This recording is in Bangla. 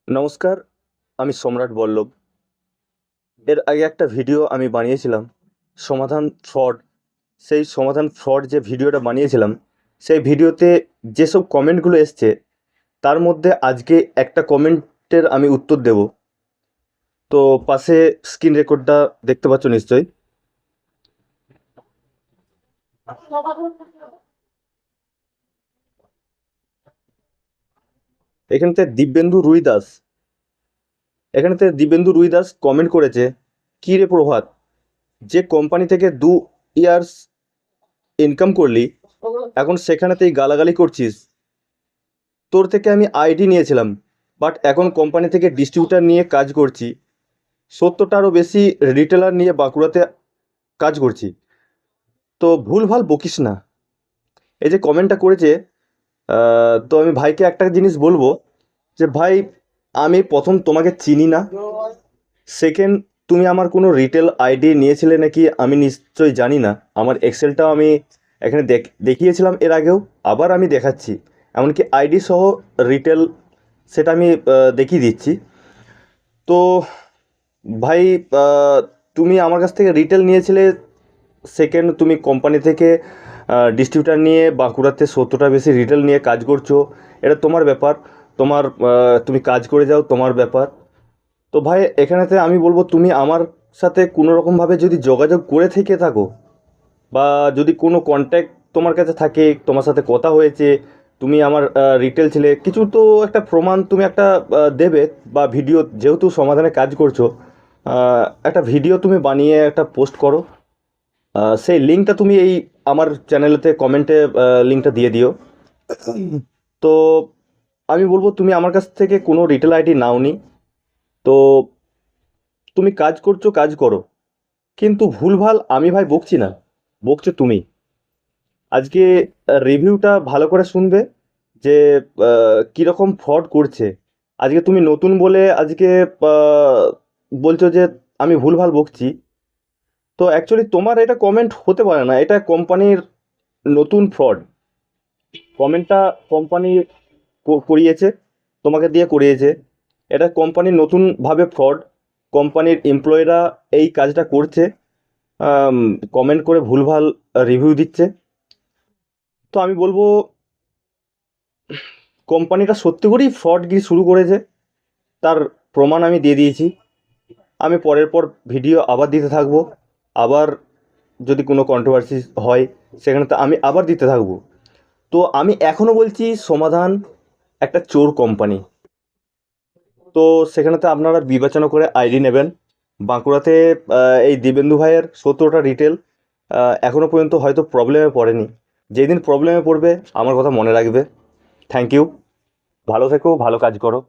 নমস্কার, আমি সম্রাট বল্লভ। এর আগে একটা ভিডিও আমি বানিয়েছিলাম সমাধান ফ্রড। সেই সমাধান ফ্রড যে ভিডিওটা বানিয়েছিলাম, সেই ভিডিওতে যেসব কমেন্টগুলো এসছে তার মধ্যে আজকে একটা কমেন্টের আমি উত্তর দেব। তো পাশে স্ক্রিন রেকর্ডটা দেখতে পাচ্ছ নিশ্চয়ই। এখানতে দিব্যেন্দু রুই দাস এখানেতে দিব্যেন্দু রুই দাস কমেন্ট করেছে, কী রে প্রভাত, যে কোম্পানি থেকে 2 ইয়ার্স ইনকাম করলি, এখন সেখানেতেই গালাগালি করছিস। তোর থেকে আমি আইডি নিয়েছিলাম, বাট এখন কোম্পানি থেকে ডিস্ট্রিবিউটার নিয়ে কাজ করছি। 70টারও বেশি রিটেলার নিয়ে বাঁকুড়াতে কাজ করছি। তো ভুলভাল বকিস না। এই যে কমেন্টটা করেছে, তো আমি ভাইকে একটা জিনিস বলবো যে ভাই, আমি প্রথম তোমাকে চিনি না। সেকেন্ড, তুমি আমার কোনো রিটেল আইডি নিয়েছিলে নাকি আমি নিশ্চয়ই জানি না। আমার এক্সেলটাও আমি এখানে দেখিয়েছিলাম এর আগেও, আবার আমি দেখাচ্ছি। এমনকি আইডি সহ রিটেল সেটা আমি দেখিয়ে দিচ্ছি। তো ভাই, আহ, তুমি আমার কাছ থেকে রিটেল নিয়েছিলে। সেকেন্ড, তুমি কোম্পানি থেকে ডিস্ট্রিবিউটার নিয়ে বাঁকুড়াতে 70টা বেশি রিটেল নিয়ে কাজ করছো। এটা তোমার ব্যাপার। তোমার তুমি কাজ করে যাও, তোমার ব্যাপার। তো ভাই, এখানেতে আমি বলবো, তুমি আমার সাথে কোনো রকমভাবে যদি যোগাযোগ করে থেকে থাকো, বা যদি কোনো কন্ট্যাক্ট তোমার কাছে থাকে, তোমার সাথে কথা হয়েছে, তুমি আমার রিটেল ছেলে, কিছু তো একটা প্রমাণ তুমি একটা দেবে। বা ভিডিও, যেহেতু সমাধানে কাজ করছো, একটা ভিডিও তুমি বানিয়ে একটা পোস্ট করো। সেই লিঙ্কটা তুমি এই আমার চ্যানেলেতে কমেন্টে লিঙ্কটা দিয়ে দিও। তো আমি বলবো, তুমি আমার কাছ থেকে কোনো রিটেল আইডি নাওনি। তো তুমি কাজ করছো, কাজ করো, কিন্তু ভুলভাল আমি ভাই বকছি না, বকছো তুমি। আজকে রিভিউটা ভালো করে শুনবে যে কীরকম ফ্রড করছে। আজকে তুমি নতুন বলে আজকে আহ, বলছো যে আমি ভুলভাল বকছি। তো অ্যাকচুয়ালি তোমার এটা কমেন্ট হতে পারে না, এটা কোম্পানির নতুন ফ্রড। কমেন্টটা কোম্পানি করিয়েছে, তোমাকে দিয়ে করিয়েছে। এটা কোম্পানির নতুনভাবে ফ্রড। কোম্পানির এমপ্লয়িরা এই কাজটা করছে, কমেন্ট করে ভুলভাল রিভিউ দিচ্ছে। তো আমি বলবো, কোম্পানিটা সত্যি করেই ফ্রডগিরি শুরু করেছে। তার প্রমাণ আমি দিয়ে দিয়েছি। আমি পরের পর ভিডিও আবার দিতে থাকবো। আবার যদি কোনো কন্ট্রোভার্সি হয়, সেখানে তো আমি আবার দিতে থাকবো। তো আমি এখনও বলছি, সমাধান একটা চোর কোম্পানি। তো সেখানেতে আপনারা বিবেচনা করে আইডি নেবেন। বাঁকুড়াতে এই দিবেন্দু ভাইয়ের 70টা রিটেল এখনও পর্যন্ত হয়তো প্রবলেমে পড়েনি। যেদিন প্রবলেমে পড়বে আমার কথা মনে রাখবে। Thank you. ভালো থেকো, ভালো কাজ করো।